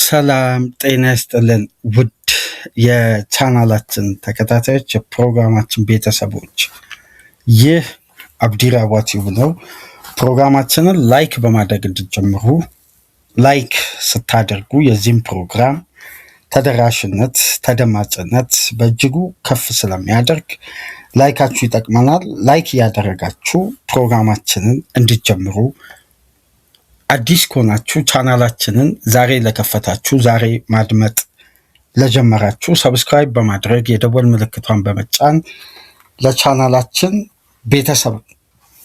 ሰላም ጤና ይስጥልን ውድ የቻናላችን ተከታታዮች የፕሮግራማችን ቤተሰቦች፣ ይህ አብዲራዋ ቲዩብ ነው። ፕሮግራማችንን ላይክ በማድረግ እንድትጀምሩ። ላይክ ስታደርጉ የዚህም ፕሮግራም ተደራሽነት ተደማጭነት በእጅጉ ከፍ ስለሚያደርግ ላይካችሁ ይጠቅመናል። ላይክ እያደረጋችሁ ፕሮግራማችንን እንድትጀምሩ። አዲስ ከሆናችሁ ቻናላችንን ዛሬ ለከፈታችሁ፣ ዛሬ ማድመጥ ለጀመራችሁ ሰብስክራይብ በማድረግ የደወል ምልክቷን በመጫን ለቻናላችን ቤተሰብ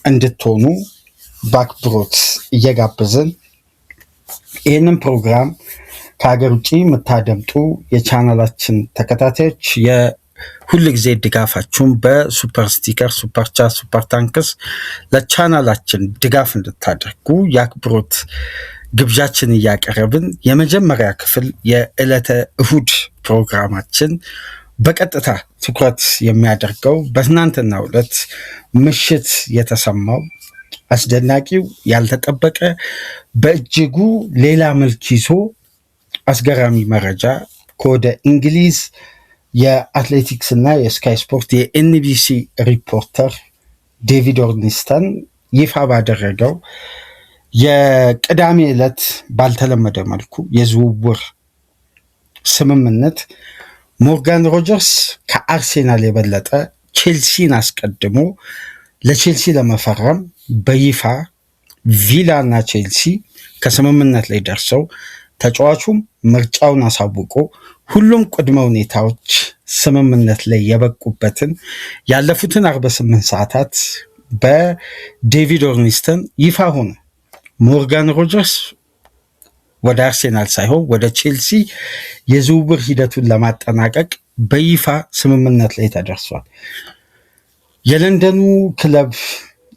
እንድትሆኑ በአክብሮት እየጋበዝን ይህንን ፕሮግራም ከሀገር ውጭ የምታደምጡ የቻናላችን ተከታታዮች ሁል ጊዜ ድጋፋችሁን በሱፐር ስቲከር፣ ሱፐር ቻት፣ ሱፐር ታንክስ ለቻናላችን ድጋፍ እንድታደርጉ የአክብሮት ግብዣችን እያቀረብን የመጀመሪያ ክፍል የዕለተ እሁድ ፕሮግራማችን በቀጥታ ትኩረት የሚያደርገው በትናንትናው ዕለት ምሽት የተሰማው አስደናቂው ያልተጠበቀ በእጅጉ ሌላ መልክ ይዞ አስገራሚ መረጃ ከወደ እንግሊዝ የአትሌቲክስ እና የስካይ ስፖርት የኤንቢሲ ሪፖርተር ዴቪድ ኦርኒስተን ይፋ ባደረገው የቅዳሜ ዕለት ባልተለመደ መልኩ የዝውውር ስምምነት ሞርጋን ሮጀርስ ከአርሴናል የበለጠ ቼልሲን አስቀድሞ ለቼልሲ ለመፈረም በይፋ ቪላ እና ቼልሲ ከስምምነት ላይ ደርሰው ተጫዋቹም ምርጫውን አሳውቆ ሁሉም ቅድመ ሁኔታዎች ስምምነት ላይ የበቁበትን ያለፉትን 48 ሰዓታት በዴቪድ ኦርኒስተን ይፋ ሆነ። ሞርጋን ሮጀርስ ወደ አርሴናል ሳይሆን ወደ ቼልሲ የዝውውር ሂደቱን ለማጠናቀቅ በይፋ ስምምነት ላይ ተደርሷል። የለንደኑ ክለብ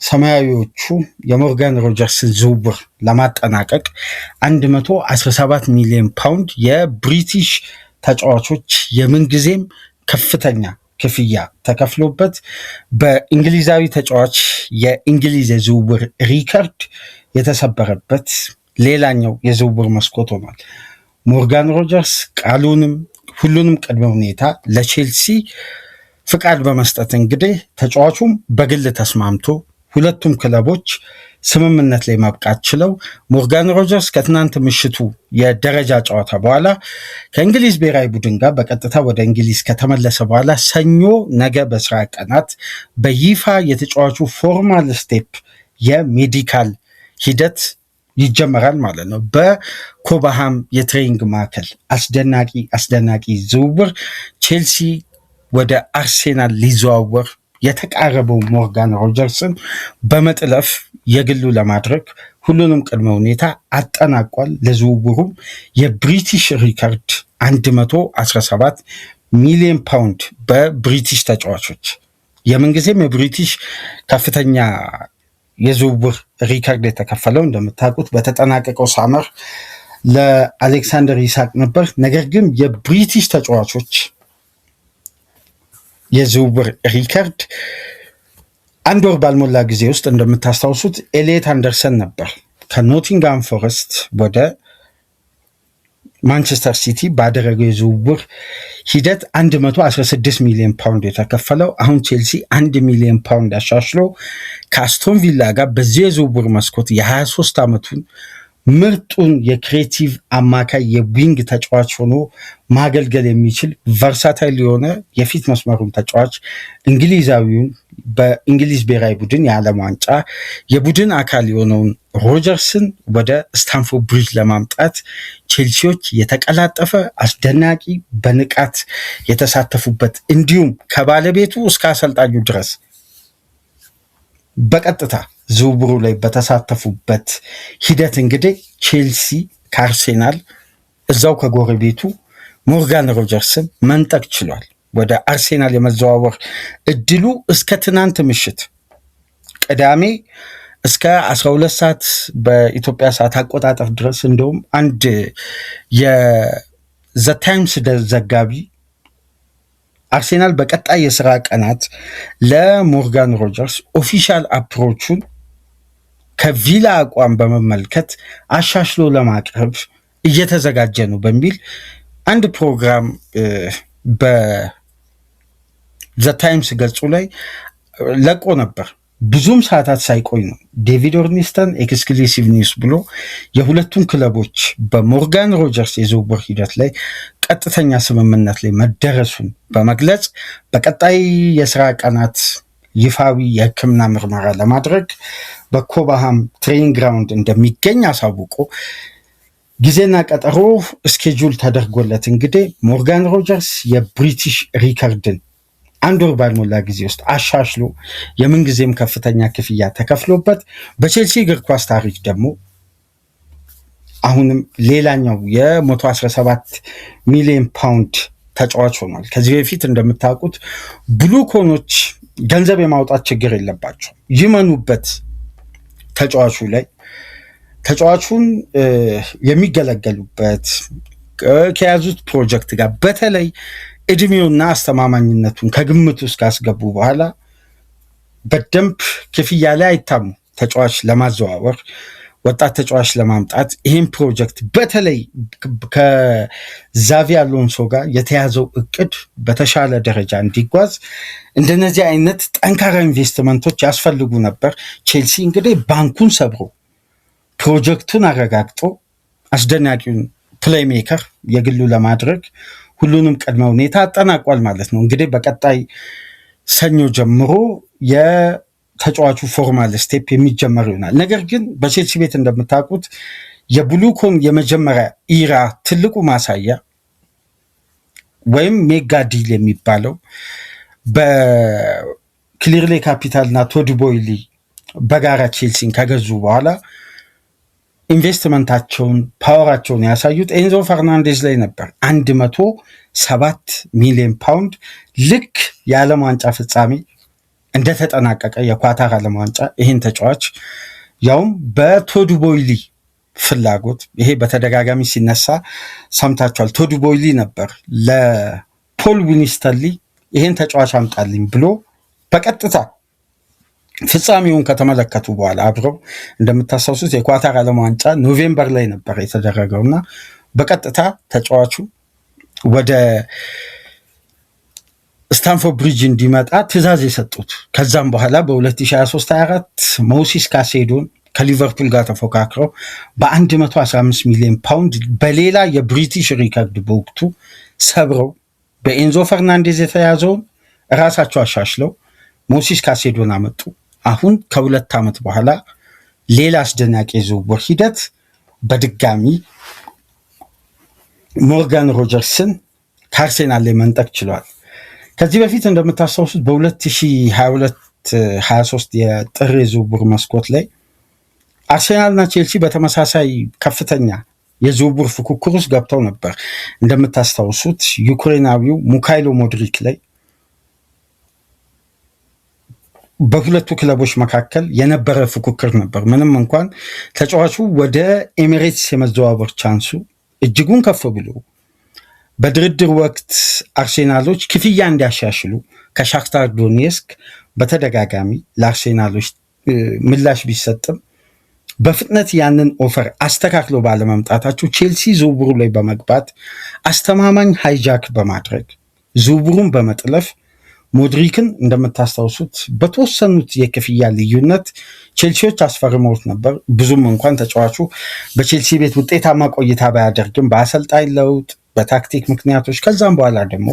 ሰማያዊዎቹ የሞርጋን ሮጀርስን ዝውውር ለማጠናቀቅ 117 ሚሊዮን ፓውንድ የብሪቲሽ ተጫዋቾች የምንጊዜም ከፍተኛ ክፍያ ተከፍሎበት በእንግሊዛዊ ተጫዋች የእንግሊዝ የዝውውር ሪከርድ የተሰበረበት ሌላኛው የዝውውር መስኮት ሆኗል። ሞርጋን ሮጀርስ ቃሉንም ሁሉንም ቅድመ ሁኔታ ለቼልሲ ፍቃድ በመስጠት እንግዲህ ተጫዋቹም በግል ተስማምቶ ሁለቱም ክለቦች ስምምነት ላይ ማብቃት ችለው ሞርጋን ሮጀርስ ከትናንት ምሽቱ የደረጃ ጨዋታ በኋላ ከእንግሊዝ ብሔራዊ ቡድን ጋር በቀጥታ ወደ እንግሊዝ ከተመለሰ በኋላ ሰኞ ነገ በስራ ቀናት በይፋ የተጫዋቹ ፎርማል ስቴፕ የሜዲካል ሂደት ይጀመራል ማለት ነው። በኮባሃም የትሬኒንግ ማዕከል አስደናቂ ዝውውር ቼልሲ ወደ አርሴናል ሊዘዋወር የተቃረበው ሞርጋን ሮጀርስን በመጥለፍ የግሉ ለማድረግ ሁሉንም ቅድመ ሁኔታ አጠናቋል። ለዝውውሩም የብሪቲሽ ሪከርድ 117 ሚሊዮን ፓውንድ በብሪቲሽ ተጫዋቾች የምንጊዜም የብሪቲሽ ከፍተኛ የዝውውር ሪከርድ የተከፈለው እንደምታውቁት በተጠናቀቀው ሳመር ለአሌክሳንደር ኢሳቅ ነበር። ነገር ግን የብሪቲሽ ተጫዋቾች የዝውውር ሪከርድ አንድ ወር ባልሞላ ጊዜ ውስጥ እንደምታስታውሱት ኤሊየት አንደርሰን ነበር ከኖቲንግሃም ፎረስት ወደ ማንቸስተር ሲቲ ባደረገው የዝውውር ሂደት 116 ሚሊዮን ፓውንድ የተከፈለው። አሁን ቼልሲ 1 ሚሊዮን ፓውንድ አሻሽሎ ከአስቶን ቪላ ጋር በዚህ የዝውውር መስኮት የ23 ዓመቱን ምርጡን የክሬቲቭ አማካይ የዊንግ ተጫዋች ሆኖ ማገልገል የሚችል ቨርሳታይል የሆነ የፊት መስመሩን ተጫዋች እንግሊዛዊውን በእንግሊዝ ብሔራዊ ቡድን የዓለም ዋንጫ የቡድን አካል የሆነውን ሮጀርስን ወደ ስታንፎርድ ብሪጅ ለማምጣት ቼልሲዎች የተቀላጠፈ አስደናቂ በንቃት የተሳተፉበት እንዲሁም ከባለቤቱ እስከ አሰልጣኙ ድረስ በቀጥታ ዝውውሩ ላይ በተሳተፉበት ሂደት እንግዲህ ቼልሲ ከአርሴናል እዛው ከጎረቤቱ ሞርጋን ሮጀርስን መንጠቅ ችሏል። ወደ አርሴናል የመዘዋወር እድሉ እስከ ትናንት ምሽት ቅዳሜ እስከ 12 ሰዓት በኢትዮጵያ ሰዓት አቆጣጠር ድረስ እንደውም አንድ የዘ ታይምስ ዘጋቢ አርሴናል በቀጣይ የስራ ቀናት ለሞርጋን ሮጀርስ ኦፊሻል አፕሮቹን ከቪላ አቋም በመመልከት አሻሽሎ ለማቅረብ እየተዘጋጀ ነው በሚል አንድ ፕሮግራም በዘ ታይምስ ገጹ ላይ ለቆ ነበር። ብዙም ሰዓታት ሳይቆይ ነው ዴቪድ ኦርኒስተን ኤክስክሉሲቭ ኒውስ ብሎ የሁለቱን ክለቦች በሞርጋን ሮጀርስ የዝውውር ሂደት ላይ ቀጥተኛ ስምምነት ላይ መደረሱን በመግለጽ በቀጣይ የስራ ቀናት ይፋዊ የሕክምና ምርመራ ለማድረግ በኮባሃም ትሬኒንግ ግራውንድ እንደሚገኝ አሳውቆ ጊዜና ቀጠሮ ስኬጁል ተደርጎለት እንግዲህ ሞርጋን ሮጀርስ የብሪቲሽ ሪከርድን አንድ ወር ባልሞላ ጊዜ ውስጥ አሻሽሎ የምንጊዜም ከፍተኛ ክፍያ ተከፍሎበት በቼልሲ እግር ኳስ ታሪክ ደግሞ አሁንም ሌላኛው የ117 ሚሊዮን ፓውንድ ተጫዋች ሆኗል። ከዚህ በፊት እንደምታውቁት ብሉኮኖች ገንዘብ የማውጣት ችግር የለባቸው፣ ይመኑበት ተጫዋቹ ላይ ተጫዋቹን የሚገለገሉበት ከያዙት ፕሮጀክት ጋር በተለይ እድሜውና አስተማማኝነቱን ከግምት ውስጥ ካስገቡ በኋላ በደንብ ክፍያ ላይ አይታሙ ተጫዋች ለማዘዋወር ወጣት ተጫዋች ለማምጣት ይህን ፕሮጀክት በተለይ ከዛቪ አሎንሶ ጋር የተያዘው እቅድ በተሻለ ደረጃ እንዲጓዝ እንደነዚህ አይነት ጠንካራ ኢንቨስትመንቶች ያስፈልጉ ነበር። ቼልሲ እንግዲህ ባንኩን ሰብሮ ፕሮጀክቱን አረጋግጦ አስደናቂውን ፕሌይሜከር የግሉ ለማድረግ ሁሉንም ቅድመ ሁኔታ አጠናቋል ማለት ነው። እንግዲህ በቀጣይ ሰኞ ጀምሮ የተጫዋቹ ፎርማል ስቴፕ የሚጀመር ይሆናል። ነገር ግን በቼልሲ ቤት እንደምታውቁት የብሉኮን የመጀመሪያ ኢራ ትልቁ ማሳያ ወይም ሜጋ ዲል የሚባለው በክሊርሌ ካፒታል እና ቶድ ቦይሊ በጋራ ቼልሲን ከገዙ በኋላ ኢንቨስትመንታቸውን ፓወራቸውን ያሳዩት ኤንዞ ፈርናንዴዝ ላይ ነበር። 107 ሚሊዮን ፓውንድ ልክ የዓለም ዋንጫ ፍጻሜ እንደተጠናቀቀ የኳታር ዓለም ዋንጫ ይህን ተጫዋች ያውም በቶድ ቦይሊ ፍላጎት፣ ይሄ በተደጋጋሚ ሲነሳ ሰምታችኋል። ቶድ ቦይሊ ነበር ለፖል ዊኒስተንሊ ይህን ተጫዋች አምጣልኝ ብሎ በቀጥታ ፍጻሜውን ከተመለከቱ በኋላ አብረው እንደምታስታውሱት የኳታር ዓለም ዋንጫ ኖቬምበር ላይ ነበር የተደረገውና በቀጥታ ተጫዋቹ ወደ ስታንፎርድ ብሪጅ እንዲመጣ ትዕዛዝ የሰጡት። ከዛም በኋላ በ2023/24 ሞሲስ ካሴዶን ከሊቨርፑል ጋር ተፎካክረው በ115 ሚሊዮን ፓውንድ በሌላ የብሪቲሽ ሪከርድ በወቅቱ ሰብረው በኤንዞ ፈርናንዴዝ የተያዘውን ራሳቸው አሻሽለው ሞሲስ ካሴዶን አመጡ። አሁን ከ2 ዓመት በኋላ ሌላ አስደናቂ የዝውውር ሂደት በድጋሚ ሞርጋን ሮጀርስን ከአርሴናል ላይ መንጠቅ ችሏል። ከዚህ በፊት እንደምታስታውሱት በ2022/23 የጥር የዝውውር መስኮት ላይ አርሴናልና ቼልሲ በተመሳሳይ ከፍተኛ የዝውውር ፉክክር ውስጥ ገብተው ነበር። እንደምታስታውሱት ዩክሬናዊው ሙካይሎ ሞድሪክ ላይ በሁለቱ ክለቦች መካከል የነበረ ፉክክር ነበር። ምንም እንኳን ተጫዋቹ ወደ ኤሚሬትስ የመዘዋወር ቻንሱ እጅጉን ከፍ ብሎ በድርድር ወቅት አርሴናሎች ክፍያ እንዲያሻሽሉ ከሻክታር ዶኔስክ በተደጋጋሚ ለአርሴናሎች ምላሽ ቢሰጥም በፍጥነት ያንን ኦፈር አስተካክሎ ባለመምጣታቸው ቼልሲ ዝውውሩ ላይ በመግባት አስተማማኝ ሃይጃክ በማድረግ ዝውውሩን በመጥለፍ ሞድሪክን እንደምታስታውሱት በተወሰኑት የክፍያ ልዩነት ቼልሲዎች አስፈርመውት ነበር። ብዙም እንኳን ተጫዋቹ በቼልሲ ቤት ውጤታማ ቆይታ ባያደርግም በአሰልጣኝ ለውጥ፣ በታክቲክ ምክንያቶች ከዛም በኋላ ደግሞ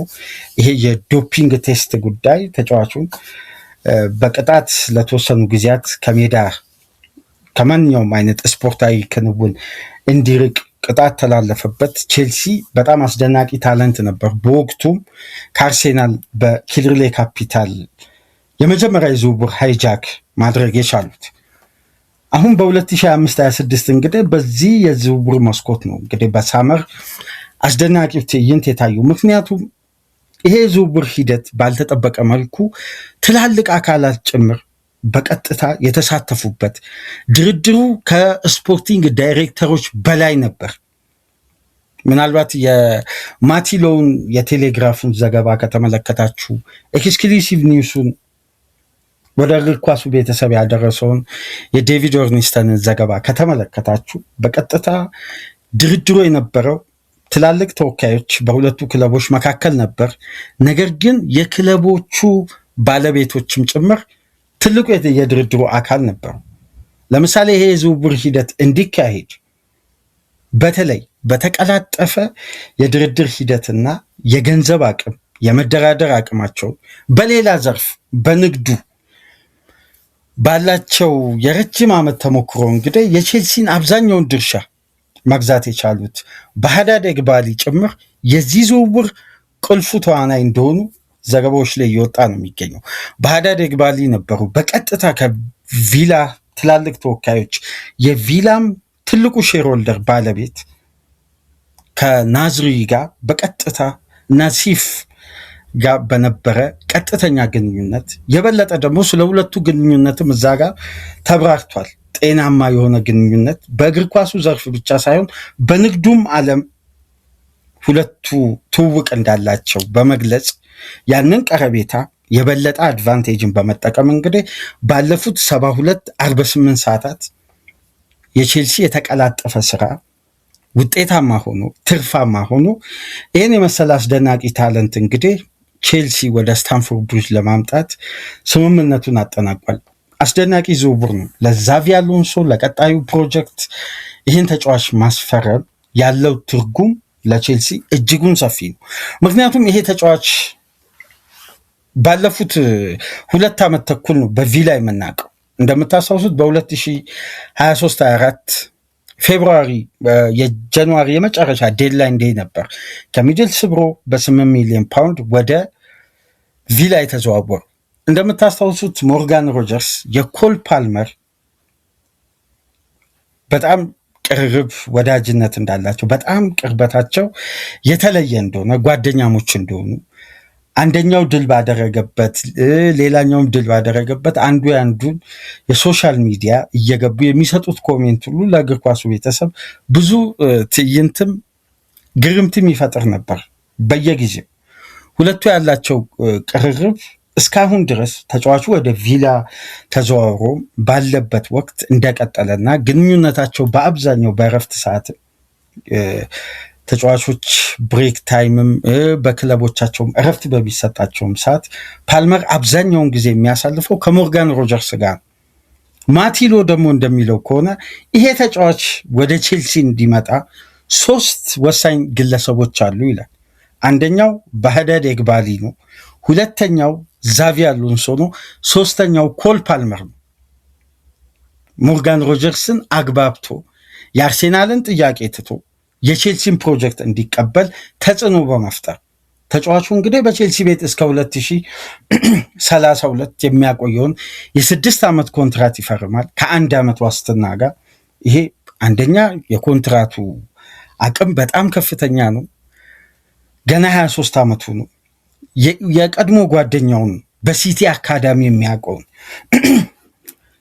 ይሄ የዶፒንግ ቴስት ጉዳይ ተጫዋቹን በቅጣት ለተወሰኑ ጊዜያት ከሜዳ ከማንኛውም አይነት ስፖርታዊ ክንውን እንዲርቅ ቅጣት ተላለፈበት። ቼልሲ በጣም አስደናቂ ታለንት ነበር። በወቅቱም ከአርሴናል በኪልርሌ ካፒታል የመጀመሪያ የዝውውር ሃይጃክ ማድረግ የቻሉት አሁን በ2025/26 እንግዲህ በዚህ የዝውውር መስኮት ነው እንግዲህ በሳመር አስደናቂው ትዕይንት የታየው። ምክንያቱም ይሄ የዝውውር ሂደት ባልተጠበቀ መልኩ ትላልቅ አካላት ጭምር በቀጥታ የተሳተፉበት ድርድሩ ከስፖርቲንግ ዳይሬክተሮች በላይ ነበር። ምናልባት የማቲሎውን የቴሌግራፉን ዘገባ ከተመለከታችሁ፣ ኤክስክሉሲቭ ኒውሱን ወደ እግር ኳሱ ቤተሰብ ያደረሰውን የዴቪድ ኦርኒስተንን ዘገባ ከተመለከታችሁ በቀጥታ ድርድሩ የነበረው ትላልቅ ተወካዮች በሁለቱ ክለቦች መካከል ነበር። ነገር ግን የክለቦቹ ባለቤቶችም ጭምር ትልቁ የድርድሩ አካል ነበሩ። ለምሳሌ ይሄ የዝውውር ሂደት እንዲካሄድ በተለይ በተቀላጠፈ የድርድር ሂደትና የገንዘብ አቅም የመደራደር አቅማቸው በሌላ ዘርፍ በንግዱ ባላቸው የረጅም ዓመት ተሞክሮ እንግዲህ የቼልሲን አብዛኛውን ድርሻ መግዛት የቻሉት በሃዳድ ኤግባሊ ጭምር የዚህ ዝውውር ቁልፉ ተዋናይ እንደሆኑ ዘገባዎች ላይ እየወጣ ነው የሚገኘው። በሃዳድ ኤግባሊ ነበሩ በቀጥታ ከቪላ ትላልቅ ተወካዮች የቪላም ትልቁ ሼርሆልደር ባለቤት ከናዝሪ ጋር በቀጥታ ናሲፍ ጋር በነበረ ቀጥተኛ ግንኙነት የበለጠ ደግሞ ስለ ሁለቱ ግንኙነትም እዛ ጋር ተብራርቷል። ጤናማ የሆነ ግንኙነት በእግር ኳሱ ዘርፍ ብቻ ሳይሆን በንግዱም ዓለም ሁለቱ ትውውቅ እንዳላቸው በመግለጽ ያንን ቀረቤታ የበለጠ አድቫንቴጅን በመጠቀም እንግዲህ ባለፉት 72-48 ሰዓታት የቼልሲ የተቀላጠፈ ስራ ውጤታማ ሆኖ ትርፋማ ሆኖ ይህን የመሰለ አስደናቂ ታለንት እንግዲህ ቼልሲ ወደ ስታንፎርድ ብሪጅ ለማምጣት ስምምነቱን አጠናቋል። አስደናቂ ዝውውር ነው ለዛቪ አሎንሶ ለቀጣዩ ፕሮጀክት። ይህን ተጫዋች ማስፈረም ያለው ትርጉም ለቼልሲ እጅጉን ሰፊ ነው። ምክንያቱም ይሄ ተጫዋች ባለፉት 2 ዓመት ተኩል ነው በቪላ የምናውቀው። እንደምታስታውሱት በ2023-24 ፌብሩዋሪ የጃንዋሪ የመጨረሻ ዴድላይን ዴይ ነበር ከሚድልስብሮ በ8 ሚሊዮን ፓውንድ ወደ ቪላ የተዘዋወሩ። እንደምታስታውሱት ሞርጋን ሮጀርስ የኮል ፓልመር በጣም ቅርርብ ወዳጅነት እንዳላቸው በጣም ቅርበታቸው የተለየ እንደሆነ ጓደኛሞች እንደሆኑ አንደኛው ድል ባደረገበት ሌላኛውም ድል ባደረገበት አንዱ ያንዱን የሶሻል ሚዲያ እየገቡ የሚሰጡት ኮሜንት ሁሉ ለእግር ኳሱ ቤተሰብ ብዙ ትዕይንትም ግርምትም ይፈጥር ነበር። በየጊዜው ሁለቱ ያላቸው ቅርርብ እስካሁን ድረስ ተጫዋቹ ወደ ቪላ ተዘዋውሮ ባለበት ወቅት እንደቀጠለና ግንኙነታቸው በአብዛኛው በእረፍት ሰዓት ተጫዋቾች ብሬክ ታይምም በክለቦቻቸውም እረፍት በሚሰጣቸውም ሰዓት ፓልመር አብዛኛውን ጊዜ የሚያሳልፈው ከሞርጋን ሮጀርስ ጋር። ማቲሎ ደግሞ እንደሚለው ከሆነ ይሄ ተጫዋች ወደ ቼልሲ እንዲመጣ 3 ወሳኝ ግለሰቦች አሉ ይላል። አንደኛው በሃዳድ ኤግባሊ ነው፣ ሁለተኛው ዛቪ አሎንሶ ነው፣ ሶስተኛው ኮል ፓልመር ነው። ሞርጋን ሮጀርስን አግባብቶ የአርሴናልን ጥያቄ ትቶ የቼልሲን ፕሮጀክት እንዲቀበል ተጽዕኖ በመፍጠር ተጫዋቹ እንግዲህ በቼልሲ ቤት እስከ 2032 የሚያቆየውን የ6 ዓመት ኮንትራት ይፈርማል ከ1 ዓመት ዋስትና ጋር። ይሄ አንደኛ የኮንትራቱ አቅም በጣም ከፍተኛ ነው። ገና 23 ዓመቱ ነው። የቀድሞ ጓደኛውን በሲቲ አካዳሚ የሚያውቀውን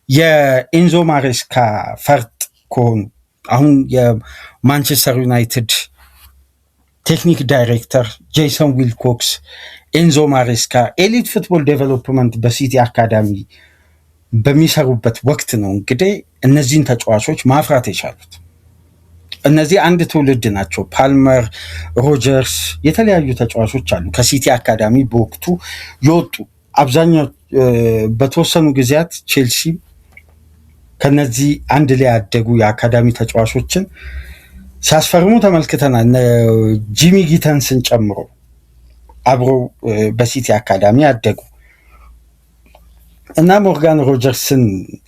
የኤንዞ ማሬስካ ፈርጥ ከሆኑ አሁን የማንቸስተር ዩናይትድ ቴክኒክ ዳይሬክተር ጄሰን ዊልኮክስ ኤንዞ ማሬስካ ኤሊት ፉትቦል ዴቨሎፕመንት በሲቲ አካዳሚ በሚሰሩበት ወቅት ነው እንግዲህ እነዚህን ተጫዋቾች ማፍራት የቻሉት። እነዚህ አንድ ትውልድ ናቸው። ፓልመር፣ ሮጀርስ፣ የተለያዩ ተጫዋቾች አሉ ከሲቲ አካዳሚ በወቅቱ የወጡ። አብዛኛው በተወሰኑ ጊዜያት ቼልሲ ከነዚህ አንድ ላይ ያደጉ የአካዳሚ ተጫዋቾችን ሲያስፈርሙ ተመልክተናል። ጂሚ ጊተንስን ጨምሮ አብረው በሲቲ አካዳሚ ያደጉ እና ሞርጋን ሮጀርስን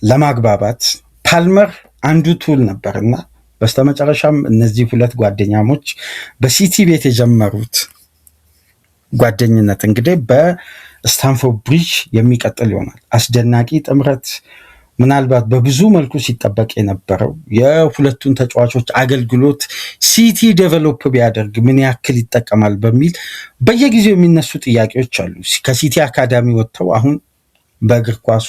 ለማግባባት ፓልመር አንዱ ቱል ነበርና በስተመጨረሻም እነዚህ ሁለት ጓደኛሞች በሲቲ ቤት የጀመሩት ጓደኝነት እንግዲህ በስታንፎርድ ብሪጅ የሚቀጥል ይሆናል። አስደናቂ ጥምረት፣ ምናልባት በብዙ መልኩ ሲጠበቅ የነበረው የሁለቱን ተጫዋቾች አገልግሎት ሲቲ ዴቨሎፕ ቢያደርግ ምን ያክል ይጠቀማል በሚል በየጊዜው የሚነሱ ጥያቄዎች አሉ። ከሲቲ አካዳሚ ወጥተው አሁን በእግር ኳሱ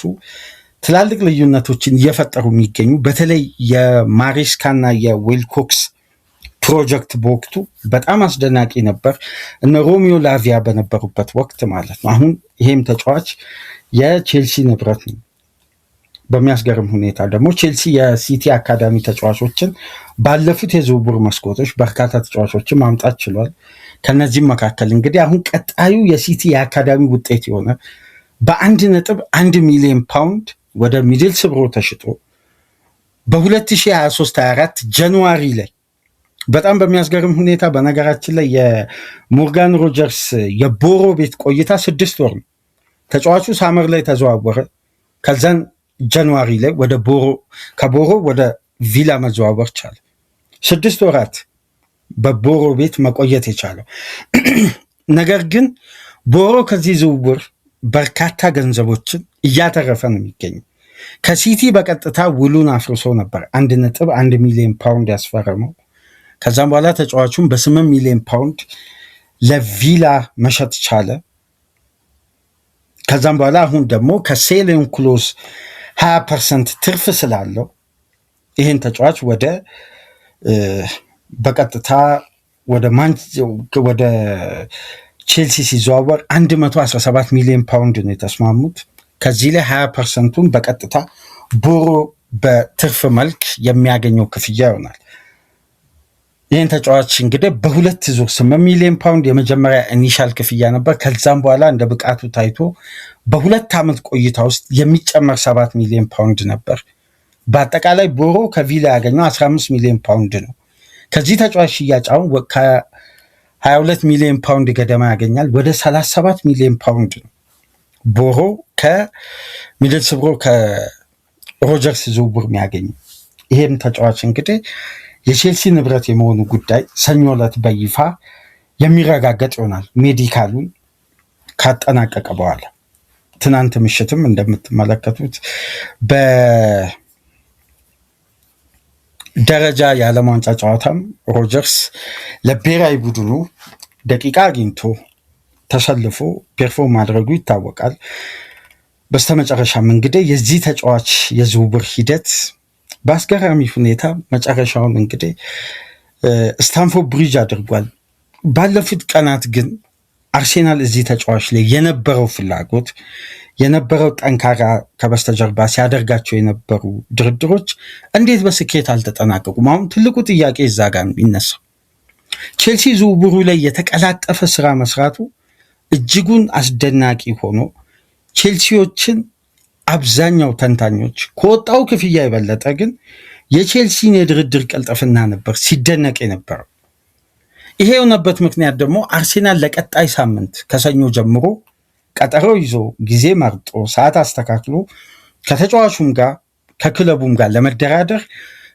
ትላልቅ ልዩነቶችን እየፈጠሩ የሚገኙ በተለይ የማሬስካና የዊልኮክስ ፕሮጀክት በወቅቱ በጣም አስደናቂ ነበር። እነ ሮሚዮ ላቪያ በነበሩበት ወቅት ማለት ነው። አሁን ይሄም ተጫዋች የቼልሲ ንብረት ነው። በሚያስገርም ሁኔታ ደግሞ ቼልሲ የሲቲ አካዳሚ ተጫዋቾችን ባለፉት የዝውውር መስኮቶች በርካታ ተጫዋቾችን ማምጣት ችሏል። ከነዚህም መካከል እንግዲህ አሁን ቀጣዩ የሲቲ የአካዳሚ ውጤት የሆነ በ1.1 ሚሊዮን ፓውንድ ወደ ሚድልስብሮ ተሽጦ በ2023/24 ጃንዋሪ ላይ በጣም በሚያስገርም ሁኔታ በነገራችን ላይ የሞርጋን ሮጀርስ የቦሮ ቤት ቆይታ 6 ወር ነው። ተጫዋቹ ሳመር ላይ ተዘዋወረ። ከዛን ጃንዋሪ ላይ ከቦሮ ወደ ቪላ መዘዋወር ቻለ። 6 ወራት በቦሮ ቤት መቆየት የቻለው ነገር ግን ቦሮ ከዚህ ዝውውር በርካታ ገንዘቦችን እያተረፈ ነው የሚገኘው። ከሲቲ በቀጥታ ውሉን አፍርሶ ነበር 1.1 ሚሊዮን ፓውንድ ያስፈረመው። ከዛም በኋላ ተጫዋቹን በ8 ሚሊዮን ፓውንድ ለቪላ መሸጥ ቻለ። ከዛም በኋላ አሁን ደግሞ ከሴሊንግ ክሎዝ 20% ትርፍ ስላለው ይህን ተጫዋች በቀጥታ ወደ ቼልሲ ሲዘዋወር 117 ሚሊዮን ፓውንድ ነው የተስማሙት። ከዚህ ላይ 20%ቱን በቀጥታ ቦሮ በትርፍ መልክ የሚያገኘው ክፍያ ይሆናል። ይህን ተጫዋች እንግዲህ በሁለት ዙር 8 ሚሊዮን ፓውንድ የመጀመሪያ ኢኒሻል ክፍያ ነበር። ከዛም በኋላ እንደ ብቃቱ ታይቶ በ2 ዓመት ቆይታ ውስጥ የሚጨመር 7 ሚሊዮን ፓውንድ ነበር። በአጠቃላይ ቦሮ ከቪላ ያገኘው 15 ሚሊዮን ፓውንድ ነው። ከዚህ ተጫዋች ሽያጭ አሁን ከ22 ሚሊዮን ፓውንድ ገደማ ያገኛል። ወደ 37 ሚሊዮን ፓውንድ ነው ቦሮ ከሚድልስብሮ ከሮጀርስ ዝውውር የሚያገኘው። ይሄም ተጫዋች እንግዲህ የቼልሲ ንብረት የመሆኑ ጉዳይ ሰኞ ዕለት በይፋ የሚረጋገጥ ይሆናል ሜዲካሉን ካጠናቀቀ በኋላ። ትናንት ምሽትም እንደምትመለከቱት በደረጃ የዓለም ዋንጫ ጨዋታም ሮጀርስ ለብሔራዊ ቡድኑ ደቂቃ አግኝቶ ተሰልፎ ፔርፎርም ማድረጉ ይታወቃል። በስተመጨረሻም እንግዲህ የዚህ ተጫዋች የዝውውር ሂደት በአስገራሚ ሁኔታ መጨረሻውን እንግዲህ ስታንፎርድ ብሪጅ አድርጓል። ባለፉት ቀናት ግን አርሴናል እዚህ ተጫዋች ላይ የነበረው ፍላጎት የነበረው ጠንካራ ከበስተጀርባ ሲያደርጋቸው የነበሩ ድርድሮች እንዴት በስኬት አልተጠናቀቁም? አሁን ትልቁ ጥያቄ እዛ ጋር ነው የሚነሳው። ቼልሲ ዝውውሩ ላይ የተቀላጠፈ ስራ መስራቱ እጅጉን አስደናቂ ሆኖ ቼልሲዎችን አብዛኛው ተንታኞች ከወጣው ክፍያ የበለጠ ግን የቼልሲን የድርድር ቅልጥፍና ነበር ሲደነቅ የነበረው። ይሄ የሆነበት ምክንያት ደግሞ አርሴናል ለቀጣይ ሳምንት ከሰኞ ጀምሮ ቀጠሮ ይዞ ጊዜ መርጦ ሰዓት አስተካክሎ ከተጫዋቹም ጋር ከክለቡም ጋር ለመደራደር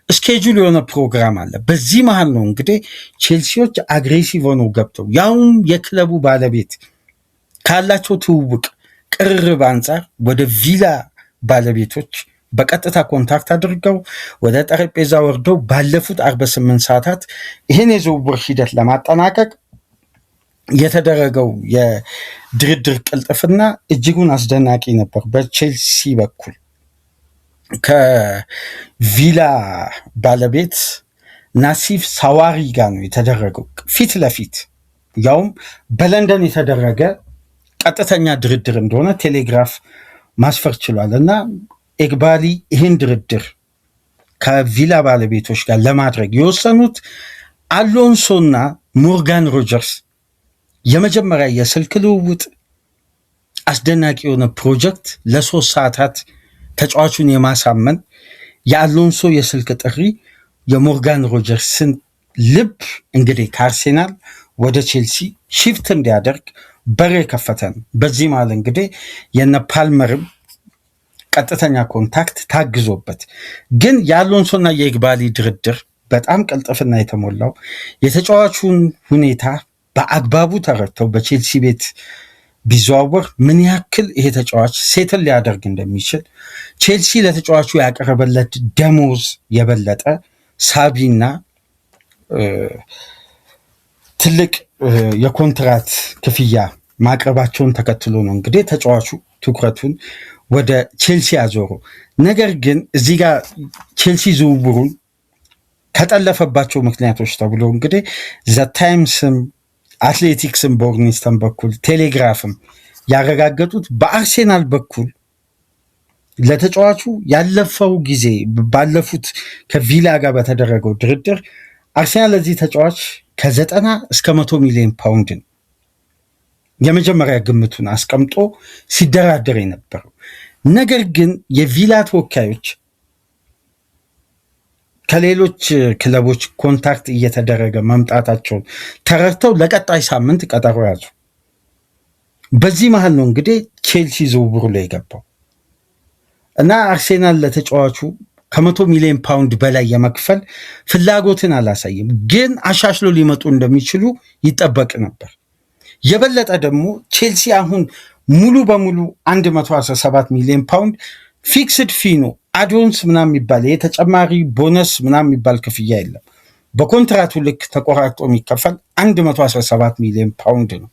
ስኬጁል የሆነ ፕሮግራም አለ። በዚህ መሃል ነው እንግዲህ ቼልሲዎች አግሬሲቭ ሆነው ገብተው ያውም የክለቡ ባለቤት ካላቸው ትውውቅ ቅርርብ አንጻር ወደ ቪላ ባለቤቶች በቀጥታ ኮንታክት አድርገው ወደ ጠረጴዛ ወርደው ባለፉት 48 ሰዓታት ይህን የዝውውር ሂደት ለማጠናቀቅ የተደረገው የድርድር ቅልጥፍና እጅጉን አስደናቂ ነበር። በቼልሲ በኩል ከቪላ ባለቤት ናሲፍ ሳዋሪ ጋር ነው የተደረገው ፊት ለፊት ያውም በለንደን የተደረገ ቀጥተኛ ድርድር እንደሆነ ቴሌግራፍ ማስፈር ችሏል። እና ኤግባሊ ይህን ድርድር ከቪላ ባለቤቶች ጋር ለማድረግ የወሰኑት አሎንሶና ሞርጋን ሮጀርስ የመጀመሪያ የስልክ ልውውጥ አስደናቂ የሆነ ፕሮጀክት ለ3 ሰዓታት ተጫዋቹን የማሳመን የአሎንሶ የስልክ ጥሪ የሞርጋን ሮጀርስን ልብ እንግዲህ ከአርሴናል ወደ ቼልሲ ሽፍት እንዲያደርግ በር የከፈተ ነው። በዚህ መሃል እንግዲህ የነ ፓልመርም ቀጥተኛ ኮንታክት ታግዞበት ግን የአሎንሶና የኢግባሊ ድርድር በጣም ቅልጥፍና የተሞላው የተጫዋቹን ሁኔታ በአግባቡ ተረድተው በቼልሲ ቤት ቢዘዋወር ምን ያክል ይሄ ተጫዋች ሴትል ሊያደርግ እንደሚችል ቼልሲ ለተጫዋቹ ያቀረበለት ደሞዝ የበለጠ ሳቢና ትልቅ የኮንትራት ክፍያ ማቅረባቸውን ተከትሎ ነው እንግዲህ ተጫዋቹ ትኩረቱን ወደ ቼልሲ ያዞሩ። ነገር ግን እዚህ ጋር ቼልሲ ዝውውሩን ከጠለፈባቸው ምክንያቶች ተብሎ እንግዲህ ዘ ታይምስም አትሌቲክስም በኦርኒስተን በኩል ቴሌግራፍም ያረጋገጡት በአርሴናል በኩል ለተጫዋቹ ያለፈው ጊዜ ባለፉት ከቪላ ጋር በተደረገው ድርድር አርሴናል ለዚህ ተጫዋች ከ90 እስከ 100 ሚሊዮን ፓውንድ የመጀመሪያ ግምቱን አስቀምጦ ሲደራደር የነበረው። ነገር ግን የቪላ ተወካዮች ከሌሎች ክለቦች ኮንታክት እየተደረገ መምጣታቸውን ተረድተው ለቀጣይ ሳምንት ቀጠሮ ያዙ። በዚህ መሃል ነው እንግዲህ ቼልሲ ዝውውሩ ላይ የገባው እና አርሴናል ለተጫዋቹ ከ100 ሚሊዮን ፓውንድ በላይ የመክፈል ፍላጎትን አላሳየም፣ ግን አሻሽሎ ሊመጡ እንደሚችሉ ይጠበቅ ነበር። የበለጠ ደግሞ ቼልሲ አሁን ሙሉ በሙሉ 117 ሚሊዮን ፓውንድ ፊክስድ ፊ ነው። አዶንስ ምናምን የሚባል የተጨማሪ ቦነስ ምናምን የሚባል ክፍያ የለም። በኮንትራቱ ልክ ተቆራርጦ የሚከፈል 117 ሚሊዮን ፓውንድ ነው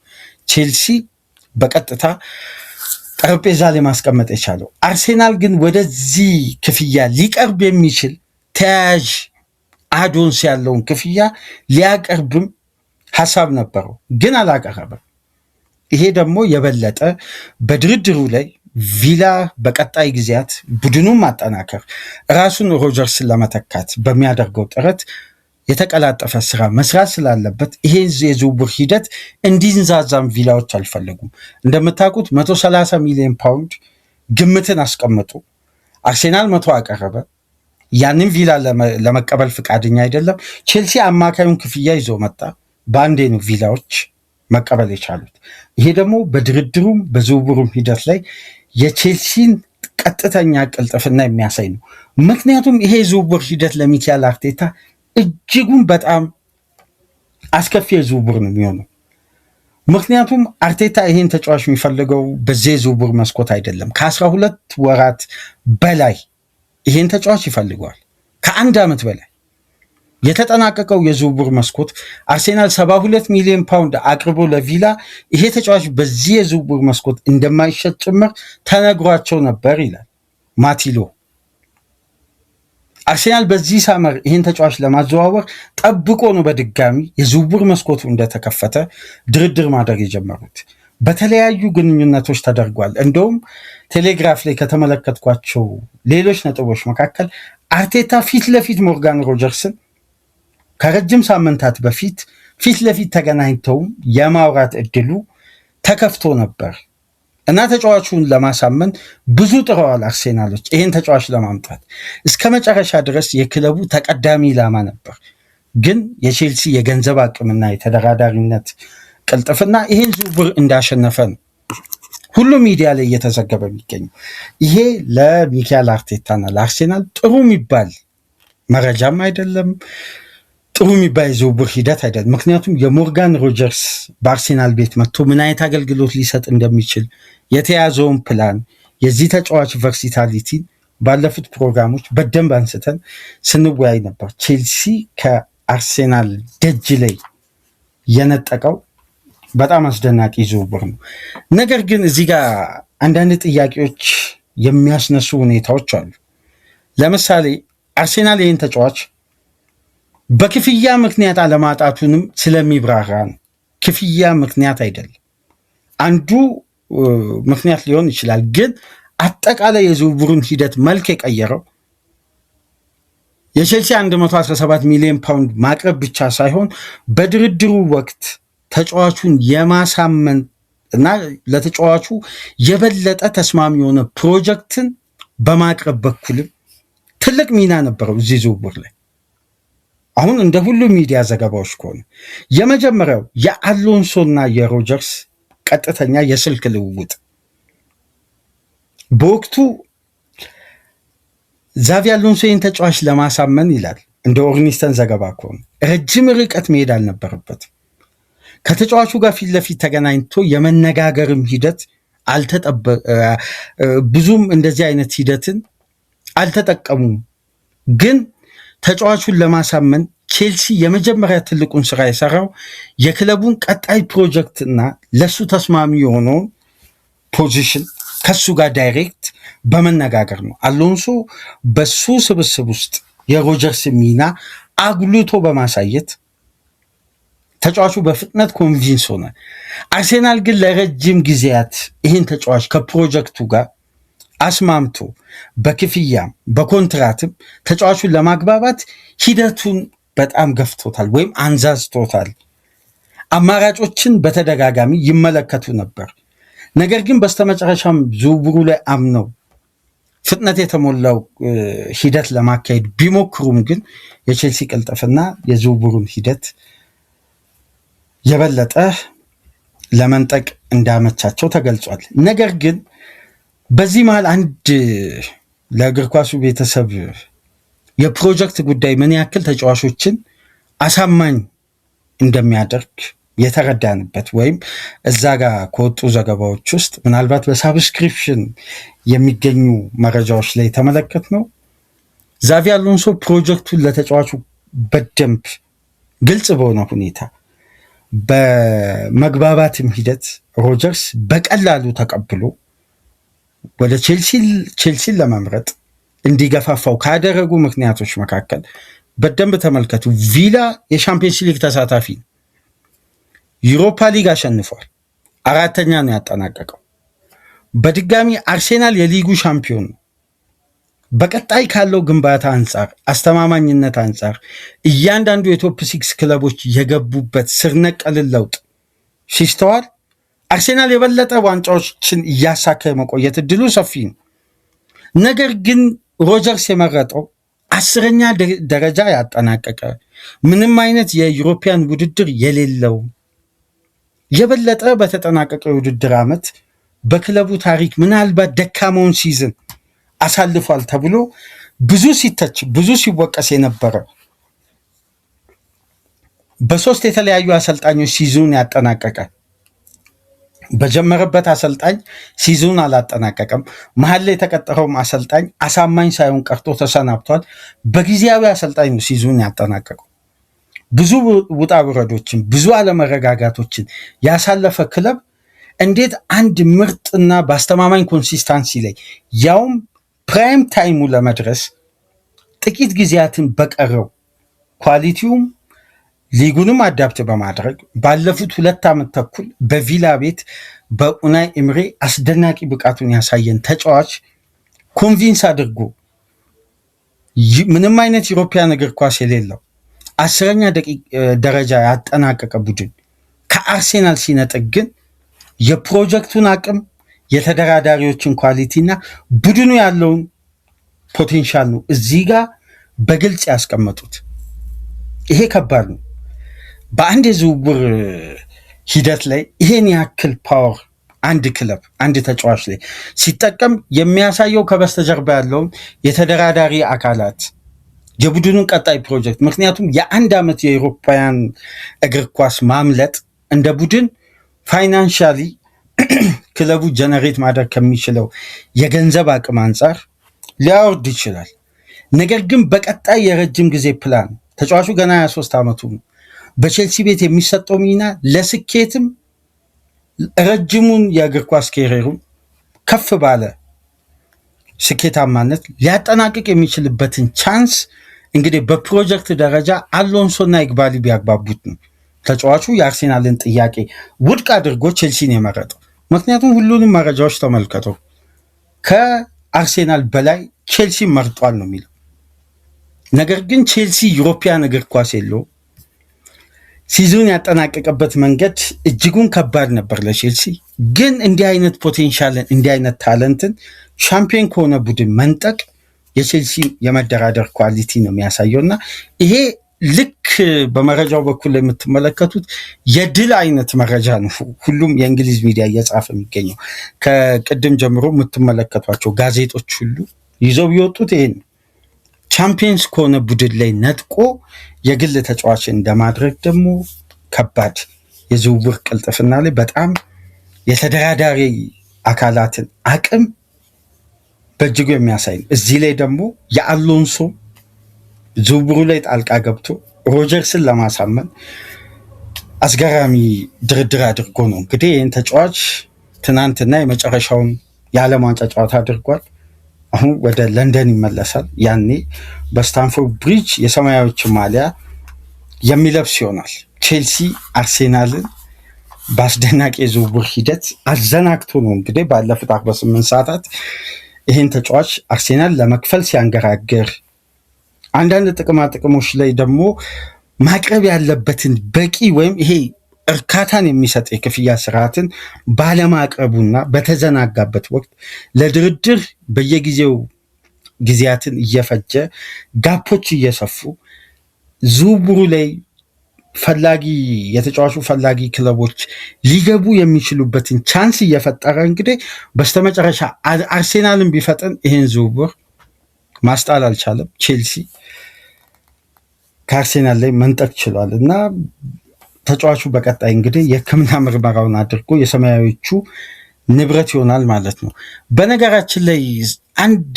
ቼልሲ በቀጥታ ጠረጴዛ ላይ ማስቀመጥ የቻለው። አርሴናል ግን ወደዚህ ክፍያ ሊቀርብ የሚችል ተያያዥ አዶንስ ያለውን ክፍያ ሊያቀርብም ሀሳብ ነበረው፣ ግን አላቀረበም። ይሄ ደግሞ የበለጠ በድርድሩ ላይ ቪላ በቀጣይ ጊዜያት ቡድኑን ማጠናከር ራሱን ሮጀርስን ለመተካት በሚያደርገው ጥረት የተቀላጠፈ ስራ መስራት ስላለበት ይሄ የዝውውር ሂደት እንዲንዛዛም ቪላዎች አልፈለጉም። እንደምታውቁት 130 ሚሊዮን ፓውንድ ግምትን አስቀምጡ። አርሴናል 100 አቀረበ። ያንን ቪላ ለመቀበል ፍቃደኛ አይደለም። ቼልሲ አማካዩን ክፍያ ይዞ መጣ። በአንዴ ነው ቪላዎች መቀበል የቻሉት። ይሄ ደግሞ በድርድሩም በዝውውሩም ሂደት ላይ የቼልሲን ቀጥተኛ ቅልጥፍና የሚያሳይ ነው። ምክንያቱም ይሄ የዝውውር ሂደት ለሚካኤል አርቴታ እጅጉን በጣም አስከፊ የዝውውር ነው የሚሆነው። ምክንያቱም አርቴታ ይሄን ተጫዋች የሚፈልገው በዚህ የዝውውር መስኮት አይደለም። ከ12 ወራት በላይ ይሄን ተጫዋች ይፈልገዋል። ከአንድ ዓመት በላይ የተጠናቀቀው የዝውውር መስኮት አርሴናል 72 ሚሊዮን ፓውንድ አቅርቦ ለቪላ ይሄ ተጫዋች በዚህ የዝውውር መስኮት እንደማይሸጥ ጭምር ተነግሯቸው ነበር ይላል ማቲሎ። አርሴናል በዚህ ሳመር ይህን ተጫዋች ለማዘዋወር ጠብቆ ነው በድጋሚ የዝውውር መስኮቱ እንደተከፈተ ድርድር ማድረግ የጀመሩት። በተለያዩ ግንኙነቶች ተደርጓል። እንደውም ቴሌግራፍ ላይ ከተመለከትኳቸው ሌሎች ነጥቦች መካከል አርቴታ ፊት ለፊት ሞርጋን ሮጀርስን ከረጅም ሳምንታት በፊት ፊት ለፊት ተገናኝተውም የማውራት እድሉ ተከፍቶ ነበር እና ተጫዋቹን ለማሳመን ብዙ ጥረዋል አርሴናሎች ይህን ተጫዋች ለማምጣት። እስከ መጨረሻ ድረስ የክለቡ ተቀዳሚ ኢላማ ነበር። ግን የቼልሲ የገንዘብ አቅምና የተደራዳሪነት ቅልጥፍና ይህን ዝውውር እንዳሸነፈ ነው ሁሉም ሚዲያ ላይ እየተዘገበ የሚገኘው። ይሄ ለሚካኤል አርቴታና ለአርሴናል ጥሩ የሚባል መረጃም አይደለም፣ ጥሩ የሚባል የዝውውር ሂደት አይደለም። ምክንያቱም የሞርጋን ሮጀርስ በአርሴናል ቤት መጥቶ ምን አይነት አገልግሎት ሊሰጥ እንደሚችል የተያዘውን ፕላን፣ የዚህ ተጫዋች ቨርሲታሊቲን ባለፉት ፕሮግራሞች በደንብ አንስተን ስንወያይ ነበር። ቼልሲ ከአርሴናል ደጅ ላይ የነጠቀው በጣም አስደናቂ ዝውውር ነው። ነገር ግን እዚህ ጋር አንዳንድ ጥያቄዎች የሚያስነሱ ሁኔታዎች አሉ። ለምሳሌ አርሴናል ይህን ተጫዋች በክፍያ ምክንያት አለማጣቱንም ስለሚብራራ ነው። ክፍያ ምክንያት አይደለም፣ አንዱ ምክንያት ሊሆን ይችላል። ግን አጠቃላይ የዝውውሩን ሂደት መልክ የቀየረው የቼልሲ 117 ሚሊዮን ፓውንድ ማቅረብ ብቻ ሳይሆን በድርድሩ ወቅት ተጫዋቹን የማሳመን እና ለተጫዋቹ የበለጠ ተስማሚ የሆነ ፕሮጀክትን በማቅረብ በኩልም ትልቅ ሚና ነበረው እዚህ ዝውውር ላይ። አሁን እንደ ሁሉ ሚዲያ ዘገባዎች ከሆነ የመጀመሪያው የአሎንሶና የሮጀርስ ቀጥተኛ የስልክ ልውውጥ በወቅቱ ዛቪ አሎንሶ ይህን ተጫዋች ለማሳመን ይላል እንደ ኦርኒስተን ዘገባ ከሆነ ረጅም ርቀት መሄድ አልነበረበትም። ከተጫዋቹ ጋር ፊት ለፊት ተገናኝቶ የመነጋገርም ሂደት ብዙም እንደዚህ አይነት ሂደትን አልተጠቀሙም። ግን ተጫዋቹን ለማሳመን ቼልሲ የመጀመሪያ ትልቁን ስራ የሰራው የክለቡን ቀጣይ ፕሮጀክትና ለሱ ተስማሚ የሆነውን ፖዚሽን ከሱ ጋር ዳይሬክት በመነጋገር ነው። አሎንሶ በሱ ስብስብ ውስጥ የሮጀርስ ሚና አጉልቶ በማሳየት ተጫዋቹ በፍጥነት ኮንቪንስ ሆነ። አርሴናል ግን ለረጅም ጊዜያት ይህን ተጫዋች ከፕሮጀክቱ ጋር አስማምቶ በክፍያም በኮንትራትም ተጫዋቹን ለማግባባት ሂደቱን በጣም ገፍቶታል ወይም አንዛዝቶታል። አማራጮችን በተደጋጋሚ ይመለከቱ ነበር። ነገር ግን በስተመጨረሻም ዝውውሩ ላይ አምነው ፍጥነት የተሞላው ሂደት ለማካሄድ ቢሞክሩም ግን የቼልሲ ቅልጥፍና የዝውውሩን ሂደት የበለጠ ለመንጠቅ እንዳመቻቸው ተገልጿል። ነገር ግን በዚህ መሃል አንድ ለእግር ኳሱ ቤተሰብ የፕሮጀክት ጉዳይ ምን ያክል ተጫዋቾችን አሳማኝ እንደሚያደርግ የተረዳንበት ወይም እዛ ጋር ከወጡ ዘገባዎች ውስጥ ምናልባት በሳብስክሪፕሽን የሚገኙ መረጃዎች ላይ የተመለከት ነው። ዛቪ አሎንሶ ፕሮጀክቱን ለተጫዋቹ በደንብ ግልጽ በሆነ ሁኔታ በመግባባትም ሂደት ሮጀርስ በቀላሉ ተቀብሎ ወደ ቼልሲን ለመምረጥ እንዲገፋፋው ካደረጉ ምክንያቶች መካከል በደንብ ተመልከቱ። ቪላ የሻምፒየንስ ሊግ ተሳታፊ ነው። ዩሮፓ ሊግ አሸንፏል። 4ኛ ነው ያጠናቀቀው። በድጋሚ አርሴናል የሊጉ ሻምፒዮን ነው። በቀጣይ ካለው ግንባታ አንጻር፣ አስተማማኝነት አንጻር እያንዳንዱ የቶፕ 6 ክለቦች የገቡበት ስር ነቀል ለውጥ ሲስተዋል አርሴናል የበለጠ ዋንጫዎችን እያሳካ የመቆየት እድሉ ሰፊ ነው። ነገር ግን ሮጀርስ የመረጠው 10ኛ ደረጃ ያጠናቀቀ ምንም አይነት የዩሮፒያን ውድድር የሌለው የበለጠ በተጠናቀቀ የውድድር ዓመት በክለቡ ታሪክ ምናልባት ደካማውን ሲዝን አሳልፏል ተብሎ ብዙ ሲተች ብዙ ሲወቀስ የነበረ በ3 የተለያዩ አሰልጣኞች ሲዝኑን ያጠናቀቀ በጀመረበት አሰልጣኝ ሲዝኑን አላጠናቀቀም። መሀል ላይ የተቀጠረውም አሰልጣኝ አሳማኝ ሳይሆን ቀርቶ ተሰናብቷል። በጊዜያዊ አሰልጣኝ ነው ሲዝኑን ያጠናቀቀው። ብዙ ውጣ ውረዶችን ብዙ አለመረጋጋቶችን ያሳለፈ ክለብ እንዴት አንድ ምርጥና በአስተማማኝ ኮንሲስታንሲ ላይ ያውም ፕራይም ታይሙ ለመድረስ ጥቂት ጊዜያትን በቀረው ኳሊቲውም ሊጉንም አዳፕት በማድረግ ባለፉት 2 ዓመት ተኩል በቪላ ቤት በኡናይ ኤምሬ አስደናቂ ብቃቱን ያሳየን ተጫዋች ኮንቪንስ አድርጎ ምንም አይነት ዩሮፒያን እግር ኳስ የሌለው 10ኛ ደረጃ ያጠናቀቀ ቡድን ከአርሴናል ሲነጥቅ ግን የፕሮጀክቱን አቅም የተደራዳሪዎችን ኳሊቲና ቡድኑ ያለውን ፖቴንሻል ነው እዚህ ጋር በግልጽ ያስቀመጡት። ይሄ ከባድ ነው። በአንድ የዝውውር ሂደት ላይ ይሄን ያክል ፓወር አንድ ክለብ አንድ ተጫዋች ላይ ሲጠቀም የሚያሳየው ከበስተጀርባ ያለውን የተደራዳሪ አካላት የቡድኑን ቀጣይ ፕሮጀክት። ምክንያቱም የ1 ዓመት የአውሮፓውያን እግር ኳስ ማምለጥ እንደ ቡድን ፋይናንሻሊ ክለቡ ጀነሬት ማድረግ ከሚችለው የገንዘብ አቅም አንጻር ሊያወርድ ይችላል። ነገር ግን በቀጣይ የረጅም ጊዜ ፕላን ተጫዋቹ ገና 23 ዓመቱ ነው። በቼልሲ ቤት የሚሰጠው ሚና ለስኬትም ረጅሙን የእግር ኳስ ኬሪየሩን ከፍ ባለ ስኬታማነት ሊያጠናቅቅ የሚችልበትን ቻንስ እንግዲህ በፕሮጀክት ደረጃ አሎንሶና ይግባሊ ቢያግባቡት ነው ተጫዋቹ የአርሴናልን ጥያቄ ውድቅ አድርጎ ቼልሲን የመረጠው። ምክንያቱም ሁሉንም መረጃዎች ተመልከተው ከአርሴናል በላይ ቼልሲ መርጧል ነው የሚለው። ነገር ግን ቼልሲ ዩሮፒያን እግር ኳስ የለው። ሲዝኑን ያጠናቀቀበት መንገድ እጅጉን ከባድ ነበር ለቼልሲ። ግን እንዲህ አይነት ፖቴንሻልን እንዲህ አይነት ታለንትን ሻምፒዮን ከሆነ ቡድን መንጠቅ የቼልሲ የመደራደር ኳሊቲ ነው የሚያሳየው እና ይሄ ልክ በመረጃው በኩል ላይ የምትመለከቱት የድል አይነት መረጃ ነው። ሁሉም የእንግሊዝ ሚዲያ እየጻፈ የሚገኘው ከቅድም ጀምሮ የምትመለከቷቸው ጋዜጦች ሁሉ ይዘው ቢወጡት ይሄን ቻምፒየንስ ከሆነ ቡድን ላይ ነጥቆ የግል ተጫዋች እንደማድረግ ደግሞ ከባድ የዝውውር ቅልጥፍና ላይ በጣም የተደራዳሪ አካላትን አቅም በእጅጉ የሚያሳይ ነው። እዚህ ላይ ደግሞ የአሎንሶ ዝውውሩ ላይ ጣልቃ ገብቶ ሮጀርስን ለማሳመን አስገራሚ ድርድር አድርጎ ነው እንግዲህ ይህን ተጫዋች ትናንትና የመጨረሻውን የዓለም ዋንጫ ጨዋታ አድርጓል። አሁን ወደ ለንደን ይመለሳል። ያኔ በስታንፎርድ ብሪጅ የሰማያዊዎች ማሊያ የሚለብስ ይሆናል። ቼልሲ አርሴናልን በአስደናቂ የዝውውር ሂደት አዘናግቶ ነው እንግዲህ ባለፉት 48 ሰዓታት ይህን ተጫዋች አርሴናል ለመክፈል ሲያንገራግር፣ አንዳንድ ጥቅማ ጥቅሞች ላይ ደግሞ ማቅረብ ያለበትን በቂ ወይም ይሄ እርካታን የሚሰጥ የክፍያ ስርዓትን ባለማቅረቡና በተዘናጋበት ወቅት ለድርድር በየጊዜው ጊዜያትን እየፈጀ ጋፖች እየሰፉ ዝውውሩ ላይ የተጫዋቹ ፈላጊ ክለቦች ሊገቡ የሚችሉበትን ቻንስ እየፈጠረ እንግዲህ በስተመጨረሻ አርሴናልን ቢፈጥን ይህን ዝውውር ማስጣል አልቻለም። ቼልሲ ከአርሴናል ላይ መንጠቅ ችሏል እና ተጫዋቹ በቀጣይ እንግዲህ የሕክምና ምርመራውን አድርጎ የሰማያዊዎቹ ንብረት ይሆናል ማለት ነው። በነገራችን ላይ አንድ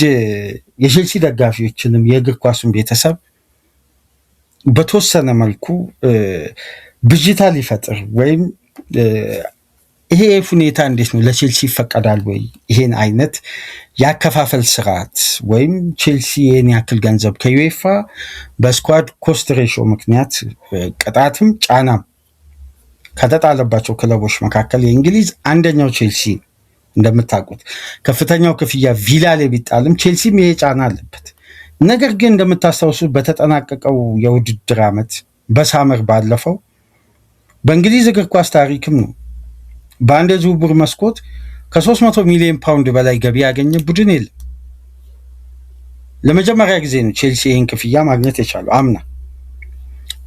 የቼልሲ ደጋፊዎችንም የእግር ኳሱን ቤተሰብ በተወሰነ መልኩ ብዥታ ሊፈጥር ወይም ይሄ ሁኔታ እንዴት ነው ለቼልሲ ይፈቀዳል ወይ ይሄን አይነት ያከፋፈል ስርዓት ወይም ቼልሲ ይህን ያክል ገንዘብ ከዩኤፋ በስኳድ ኮስት ሬሽዮ ምክንያት ቅጣትም ጫናም ከተጣለባቸው ክለቦች መካከል የእንግሊዝ አንደኛው ቼልሲ እንደምታውቁት ከፍተኛው ክፍያ ቪላ ላይ ቢጣልም ቼልሲም ይሄ ጫና አለበት። ነገር ግን እንደምታስታውሱት በተጠናቀቀው የውድድር ዓመት በሳመር ባለፈው በእንግሊዝ እግር ኳስ ታሪክም ነው በአንድ የዝውውር መስኮት ከ300 ሚሊዮን ፓውንድ በላይ ገቢ ያገኘ ቡድን የለም። ለመጀመሪያ ጊዜ ነው ቼልሲ ይህን ክፍያ ማግኘት የቻለው አምና።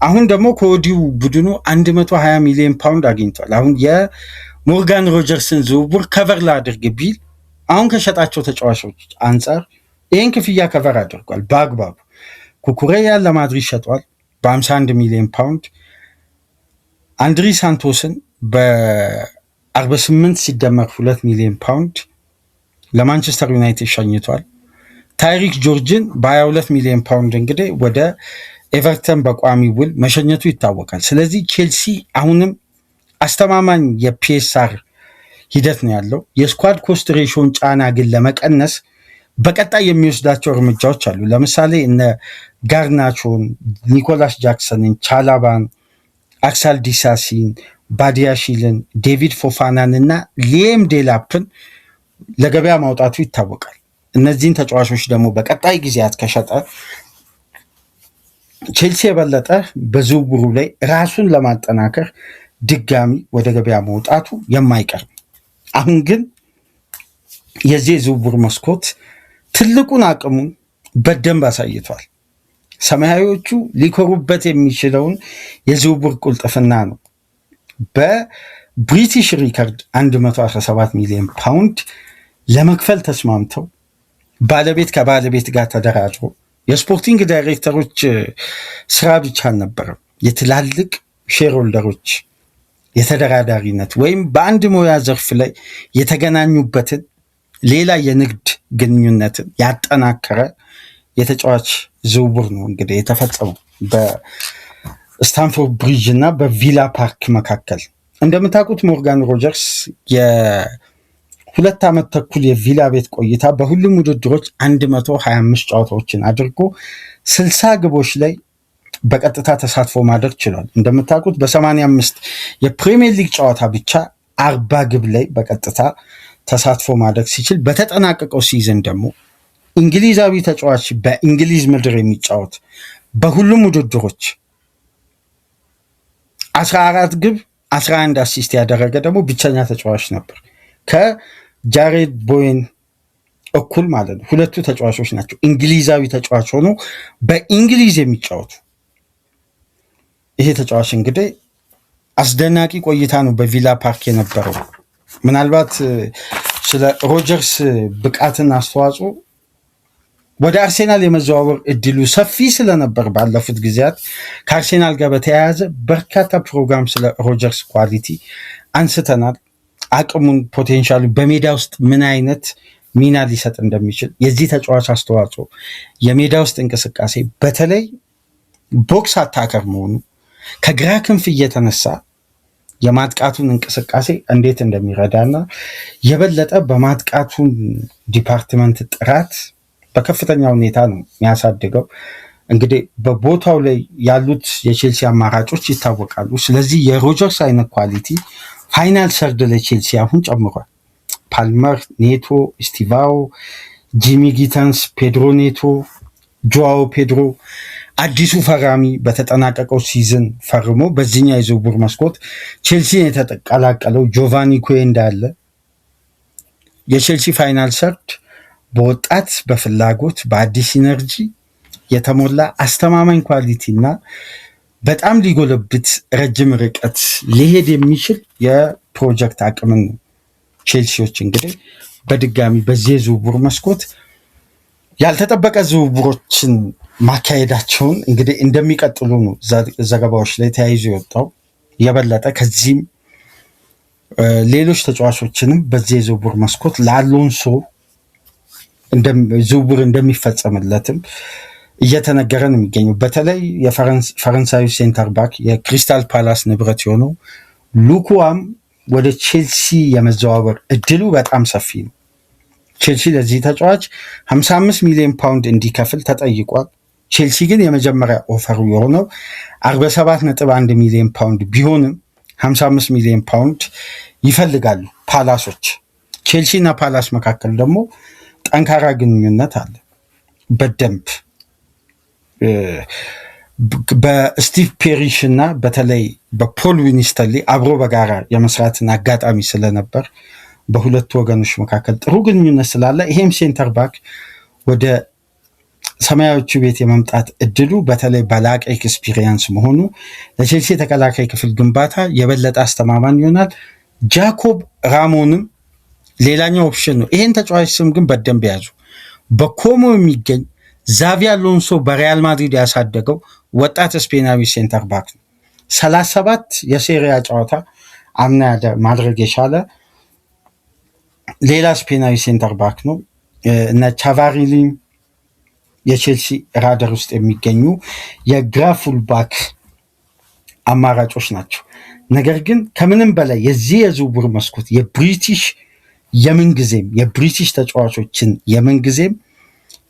አሁን ደግሞ ከወዲሁ ቡድኑ 120 ሚሊዮን ፓውንድ አግኝቷል። አሁን የሞርጋን ሮጀርስን ዝውውር ከቨር ላድርግ ቢል አሁን ከሸጣቸው ተጫዋቾች አንጻር ይህን ክፍያ ከቨር አድርጓል በአግባቡ። ኩኩሬያን ለማድሪድ ሸጧል በ51 ሚሊዮን ፓውንድ። አንድሪ ሳንቶስን በ48 ሲደመር 2 ሚሊዮን ፓውንድ ለማንቸስተር ዩናይትድ ሸኝቷል። ታይሪክ ጆርጅን በ22 ሚሊዮን ፓውንድ እንግዲህ ወደ ኤቨርተን በቋሚ ውል መሸኘቱ ይታወቃል። ስለዚህ ቼልሲ አሁንም አስተማማኝ የፒኤስአር ሂደት ነው ያለው። የስኳድ ኮስት ሬሾን ጫና ግን ለመቀነስ በቀጣይ የሚወስዳቸው እርምጃዎች አሉ። ለምሳሌ እነ ጋርናቾን፣ ኒኮላስ ጃክሰንን፣ ቻላባን፣ አክሳል ዲሳሲን፣ ባዲያሺልን፣ ዴቪድ ፎፋናን እና ሊየም ዴላፕን ለገበያ ማውጣቱ ይታወቃል። እነዚህን ተጫዋቾች ደግሞ በቀጣይ ጊዜያት ከሸጠ ቼልሲ የበለጠ በዝውውሩ ላይ ራሱን ለማጠናከር ድጋሚ ወደ ገበያ መውጣቱ የማይቀር ነው። አሁን ግን የዚህ የዝውውር መስኮት ትልቁን አቅሙን በደንብ አሳይቷል። ሰማያዊዎቹ ሊኮሩበት የሚችለውን የዝውውር ቁልጥፍና ነው በብሪቲሽ ሪከርድ 117 ሚሊዮን ፓውንድ ለመክፈል ተስማምተው ባለቤት ከባለቤት ጋር ተደራድሮ የስፖርቲንግ ዳይሬክተሮች ስራ ብቻ አልነበረም። የትላልቅ ሼርሆልደሮች የተደራዳሪነት ወይም በአንድ ሙያ ዘርፍ ላይ የተገናኙበትን ሌላ የንግድ ግንኙነትን ያጠናከረ የተጫዋች ዝውውር ነው እንግዲህ የተፈጸመው በስታንፎርድ ብሪጅ እና በቪላ ፓርክ መካከል። እንደምታውቁት ሞርጋን ሮጀርስ የ2 ዓመት ተኩል የቪላ ቤት ቆይታ በሁሉም ውድድሮች 125 ጨዋታዎችን አድርጎ 60 ግቦች ላይ በቀጥታ ተሳትፎ ማድረግ ችሏል። እንደምታውቁት በ85 የፕሪሚየር ሊግ ጨዋታ ብቻ 40 ግብ ላይ በቀጥታ ተሳትፎ ማድረግ ሲችል በተጠናቀቀው ሲዝን ደግሞ እንግሊዛዊ ተጫዋች በእንግሊዝ ምድር የሚጫወት በሁሉም ውድድሮች 14 ግብ 11 አሲስት ያደረገ ደግሞ ብቸኛ ተጫዋች ነበር ከጃሬድ ቦዌን እኩል ማለት ነው። ሁለቱ ተጫዋቾች ናቸው እንግሊዛዊ ተጫዋች ሆኖ በእንግሊዝ የሚጫወቱ። ይሄ ተጫዋች እንግዲህ አስደናቂ ቆይታ ነው በቪላ ፓርክ የነበረው። ምናልባት ስለ ሮጀርስ ብቃትና አስተዋጽኦ ወደ አርሴናል የመዘዋወር እድሉ ሰፊ ስለነበር ባለፉት ጊዜያት ከአርሴናል ጋር በተያያዘ በርካታ ፕሮግራም ስለ ሮጀርስ ኳሊቲ አንስተናል። አቅሙን፣ ፖቴንሻሉ፣ በሜዳ ውስጥ ምን አይነት ሚና ሊሰጥ እንደሚችል፣ የዚህ ተጫዋች አስተዋጽኦ፣ የሜዳ ውስጥ እንቅስቃሴ፣ በተለይ ቦክስ አታከር መሆኑ ከግራ ክንፍ እየተነሳ የማጥቃቱን እንቅስቃሴ እንዴት እንደሚረዳና የበለጠ በማጥቃቱን ዲፓርትመንት ጥራት በከፍተኛ ሁኔታ ነው የሚያሳድገው። እንግዲህ በቦታው ላይ ያሉት የቼልሲ አማራጮች ይታወቃሉ። ስለዚህ የሮጀርስ አይነት ኳሊቲ ፋይናል ሰርድ ላይ ቼልሲ አሁን ጨምሯል። ፓልመር፣ ኔቶ፣ ስቲቫው፣ ጂሚ ጊተንስ፣ ፔድሮ ኔቶ፣ ጆዋው ፔድሮ አዲሱ ፈራሚ በተጠናቀቀው ሲዝን ፈርሞ በዚህኛው የዝውውር መስኮት ቼልሲን የተቀላቀለው ጆቫኒ ኩዌንዳ አለ። የቼልሲ ፋይናል ሰርድ በወጣት በፍላጎት በአዲስ ኢነርጂ የተሞላ አስተማማኝ ኳሊቲ እና በጣም ሊጎለብት ረጅም ርቀት ሊሄድ የሚችል የፕሮጀክት አቅምን ነው። ቼልሲዎች እንግዲህ በድጋሚ በዚህ የዝውውር መስኮት ያልተጠበቀ ዝውውሮችን ማካሄዳቸውን እንግዲህ እንደሚቀጥሉ ነው ዘገባዎች ላይ ተያይዞ የወጣው። የበለጠ ከዚህም ሌሎች ተጫዋቾችንም በዚህ የዝውውር መስኮት ለአሎንሶ ዝውውር እንደሚፈጸምለትም እየተነገረ ነው የሚገኘው። በተለይ የፈረንሳዊ ሴንተር ባክ የክሪስታል ፓላስ ንብረት የሆነው ሉኩዋም ወደ ቼልሲ የመዘዋወር እድሉ በጣም ሰፊ ነው። ቼልሲ ለዚህ ተጫዋች 55 ሚሊዮን ፓውንድ እንዲከፍል ተጠይቋል። ቼልሲ ግን የመጀመሪያ ኦፈሩ የሆነው 47.1 ሚሊዮን ፓውንድ ቢሆንም 55 ሚሊዮን ፓውንድ ይፈልጋሉ ፓላሶች። ቼልሲ እና ፓላስ መካከል ደግሞ ጠንካራ ግንኙነት አለ። በደንብ በስቲቭ ፔሪሽ እና በተለይ በፖል ዊኒስተርሊ አብሮ በጋራ የመስራትን አጋጣሚ ስለነበር በሁለቱ ወገኖች መካከል ጥሩ ግንኙነት ስላለ ይሄም ሴንተር ባክ ወደ ሰማያዊዎቹ ቤት የመምጣት እድሉ በተለይ በላቀ ኤክስፒሪየንስ መሆኑ ለቼልሲ የተከላካይ ክፍል ግንባታ የበለጠ አስተማማኝ ይሆናል። ጃኮብ ራሞንም ሌላኛው ኦፕሽን ነው። ይሄን ተጫዋች ስም ግን በደንብ ያዙ። በኮሞ የሚገኝ ዛቪ አሎንሶ በሪያል ማድሪድ ያሳደገው ወጣት ስፔናዊ ሴንተር ባክ ነው። 37 የሴሪያ ጨዋታ አምና ማድረግ የቻለ ሌላ ስፔናዊ ሴንተር ባክ ነው። እነ ቻቫሪሊ የቼልሲ ራደር ውስጥ የሚገኙ የግራ ፉልባክ አማራጮች ናቸው። ነገር ግን ከምንም በላይ የዚህ የዝውውር መስኮት የብሪቲሽ ተጫዋቾችን የምንጊዜም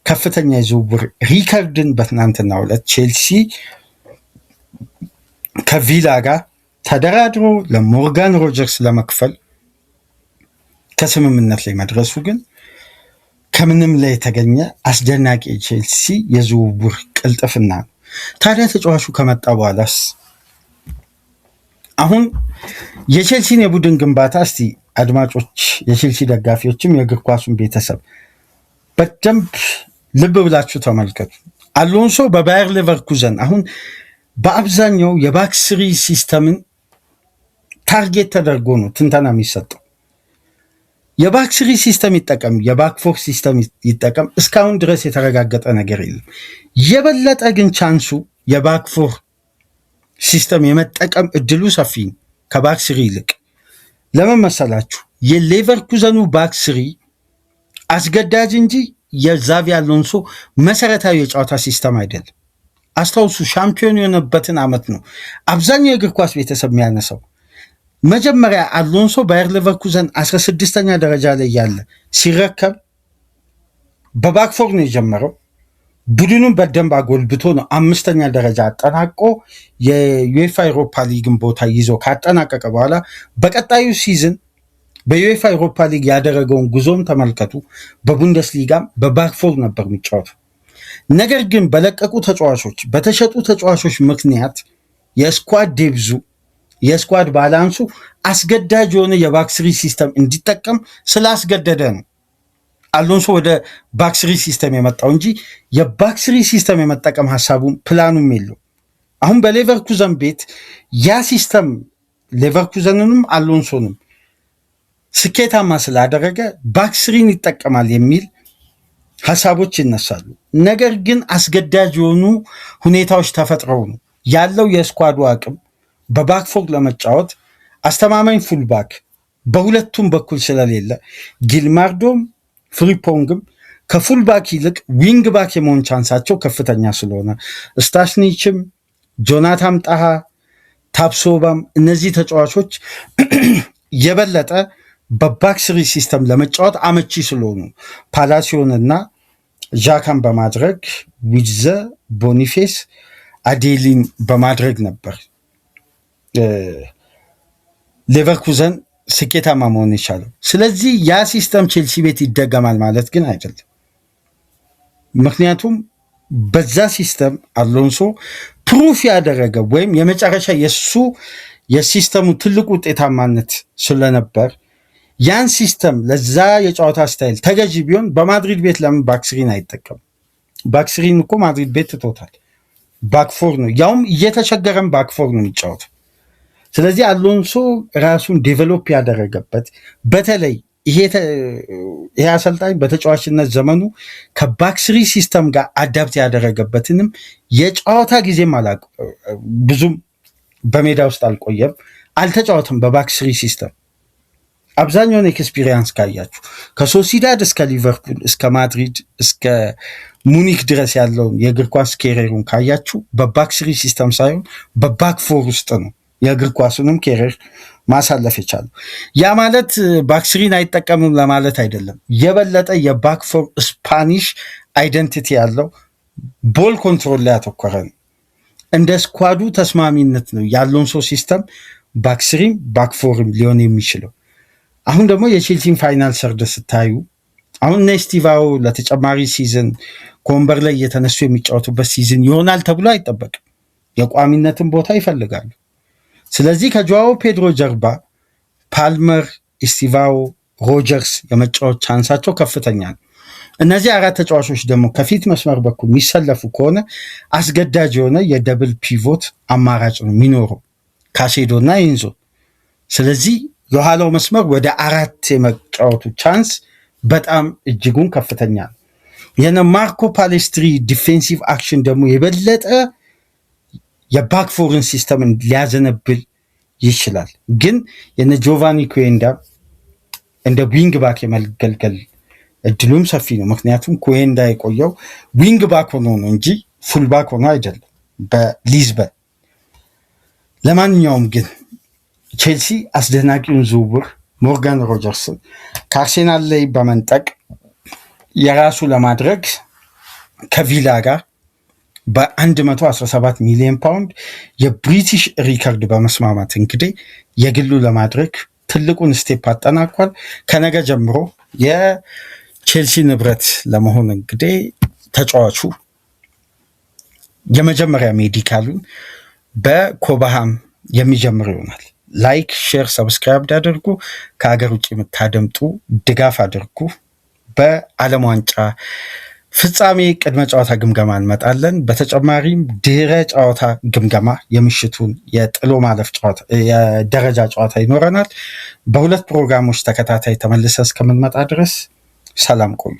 ከፍተኛ የዝውውር ሪከርድን በትናንትናው ዕለት ቼልሲ ከቪላ ጋር ተደራድሮ ለሞርጋን ሮጀርስ ለመክፈል ከስምምነት ላይ መድረሱ ግን ከምንም ላይ የተገኘ አስደናቂ ቼልሲ የዝውውር ቅልጥፍና ነው። ታዲያ ተጫዋቹ ከመጣ በኋላስ አሁን የቼልሲን የቡድን ግንባታ እስቲ አድማጮች፣ የቼልሲ ደጋፊዎችም የእግር ኳሱን ቤተሰብ በደንብ ልብ ብላችሁ ተመልከቱ። አሎንሶ በባየር ሌቨርኩዘን አሁን በአብዛኛው የባክስሪ ሲስተምን ታርጌት ተደርጎ ነው ትንተና የሚሰጠው። የባክስሪ ሲስተም ይጠቀም፣ የባክፎር ሲስተም ይጠቀም፣ እስካሁን ድረስ የተረጋገጠ ነገር የለም። የበለጠ ግን ቻንሱ የባክፎር ሲስተም የመጠቀም እድሉ ሰፊ ነው ከባክስሪ ይልቅ። ለምን መሰላችሁ? የሌቨርኩዘኑ ባክስሪ አስገዳጅ እንጂ የዛቪ አሎንሶ መሰረታዊ የጨዋታ ሲስተም አይደለም። አስታውሱ፣ ሻምፒዮን የሆነበትን ዓመት ነው አብዛኛው የእግር ኳስ ቤተሰብ የሚያነሳው። መጀመሪያ አሎንሶ ባየር ሌቨርኩዘን 16ኛ ደረጃ ላይ ያለ ሲረከብ በባክፎር ነው የጀመረው። ቡድኑን በደንብ አጎልብቶ ነው 5ኛ ደረጃ አጠናቆ የዩኤፋ ኤሮፓ ሊግን ቦታ ይዞ ካጠናቀቀ በኋላ በቀጣዩ ሲዝን በዩኤፋ ኤሮፓ ሊግ ያደረገውን ጉዞም ተመልከቱ። በቡንደስሊጋም በባክፎር ነበር የሚጫወተው። ነገር ግን በለቀቁ ተጫዋቾች፣ በተሸጡ ተጫዋቾች ምክንያት የስኳድ ዴብዙ የስኳድ ባላንሱ አስገዳጅ የሆነ የባክስሪ ሲስተም እንዲጠቀም ስላስገደደ ነው አሎንሶ ወደ ባክስሪ ሲስተም የመጣው እንጂ የባክስሪ ሲስተም የመጠቀም ሀሳቡም ፕላኑም የለው። አሁን በሌቨርኩዘን ቤት ያ ሲስተም ሌቨርኩዘንንም አሎንሶንም ስኬታማ ስላደረገ ባክስሪን ይጠቀማል የሚል ሀሳቦች ይነሳሉ። ነገር ግን አስገዳጅ የሆኑ ሁኔታዎች ተፈጥረው ነው ያለው የስኳዱ አቅም በባክፎር ለመጫወት አስተማማኝ ፉልባክ በሁለቱም በኩል ስለሌለ ጊልማርዶም ፍሪፖንግም ከፉልባክ ይልቅ ዊንግ ባክ የመሆን ቻንሳቸው ከፍተኛ ስለሆነ ስታሽኒችም፣ ጆናታን ጣሃ፣ ታፕሶባም እነዚህ ተጫዋቾች የበለጠ በባክስሪ ሲስተም ለመጫወት አመቺ ስለሆኑ ፓላሲዮንና ዣካን በማድረግ ዊድዘ፣ ቦኒፌስ፣ አዴሊን በማድረግ ነበር ሌቨርኩዘን ስኬታማ መሆን የቻለው። ስለዚህ ያ ሲስተም ቼልሲ ቤት ይደገማል ማለት ግን አይደለም። ምክንያቱም በዛ ሲስተም አሎንሶ ፕሩፍ ያደረገ ወይም የመጨረሻ የሱ የሲስተሙ ትልቁ ውጤታማነት ስለነበር ያን ሲስተም ለዛ የጨዋታ ስታይል ተገዢ ቢሆን በማድሪድ ቤት ለምን ባክስሪን አይጠቀም? ባክስሪን እኮ ማድሪድ ቤት ትቶታል። ባክፎር ነው፣ ያውም እየተቸገረን ባክፎር ነው የሚጫወተው። ስለዚህ አሎንሶ ራሱን ዴቨሎፕ ያደረገበት በተለይ ይሄ አሰልጣኝ በተጫዋችነት ዘመኑ ከባክስሪ ሲስተም ጋር አዳፕት ያደረገበትንም የጨዋታ ጊዜም ብዙም በሜዳ ውስጥ አልቆየም፣ አልተጫወተም በባክስሪ ሲስተም። አብዛኛውን ኤክስፒሪየንስ ካያችሁ ከሶሲዳድ እስከ ሊቨርፑል እስከ ማድሪድ እስከ ሙኒክ ድረስ ያለውን የእግር ኳስ ኬሪየሩን ካያችሁ በባክስሪ ሲስተም ሳይሆን በባክፎር ውስጥ ነው የእግር ኳሱንም ኬሪየር ማሳለፍ የቻሉ። ያ ማለት ባክስሪን አይጠቀምም ለማለት አይደለም። የበለጠ የባክፎር ስፓኒሽ አይደንቲቲ ያለው ቦል ኮንትሮል ላይ ያተኮረ ነው። እንደ ስኳዱ ተስማሚነት ነው የአሎንሶ ሲስተም ባክስሪም ባክፎርም ሊሆን የሚችለው። አሁን ደግሞ የቼልሲን ፋይናል ሰርድ ስታዩ አሁን ስቲቫኦ ለተጨማሪ ሲዝን ከወንበር ላይ እየተነሱ የሚጫወቱበት ሲዝን ይሆናል ተብሎ አይጠበቅም። የቋሚነትን ቦታ ይፈልጋሉ። ስለዚህ ከጆዋዎ ፔድሮ ጀርባ ፓልመር፣ ስቲቫኦ፣ ሮጀርስ የመጫወት ቻንሳቸው ከፍተኛ ነው። እነዚህ አራት ተጫዋቾች ደግሞ ከፊት መስመር በኩል የሚሰለፉ ከሆነ አስገዳጅ የሆነ የደብል ፒቮት አማራጭ ነው የሚኖረው ካሴዶ እና ኢንዞ። ስለዚህ የኋላው መስመር ወደ 4 የመጫወቱ ቻንስ በጣም እጅጉን ከፍተኛ ነው። የነ ማርኮ ፓሌስትሪ ዲፌንሲቭ አክሽን ደግሞ የበለጠ የባክፎርን ሲስተም ሊያዘነብል ይችላል። ግን የነ ጆቫኒ ኩዌንዳ እንደ ዊንግ ባክ የመገልገል እድሉም ሰፊ ነው። ምክንያቱም ኩዌንዳ የቆየው ዊንግ ባክ ሆኖ ነው እንጂ ፉል ባክ ሆኖ አይደለም በሊዝበን። ለማንኛውም ግን ቼልሲ አስደናቂውን ዝውውር ሞርጋን ሮጀርስን ከአርሴናል ላይ በመንጠቅ የራሱ ለማድረግ ከቪላ ጋር በ117 ሚሊዮን ፓውንድ የብሪቲሽ ሪከርድ በመስማማት እንግዲህ የግሉ ለማድረግ ትልቁን ስቴፕ አጠናቋል። ከነገ ጀምሮ የቼልሲ ንብረት ለመሆን እንግዲህ ተጫዋቹ የመጀመሪያ ሜዲካሉን በኮባሃም የሚጀምር ይሆናል። ላይክ፣ ሼር፣ ሰብስክራይብ አድርጉ። ከሀገር ውጭ የምታደምጡ ድጋፍ አድርጉ። በዓለም ዋንጫ ፍጻሜ ቅድመ ጨዋታ ግምገማ እንመጣለን። በተጨማሪም ድህረ ጨዋታ ግምገማ የምሽቱን የጥሎ ማለፍ ጨዋታ የደረጃ ጨዋታ ይኖረናል። በሁለት ፕሮግራሞች ተከታታይ ተመልሰ እስከምንመጣ ድረስ ሰላም ቆዩ።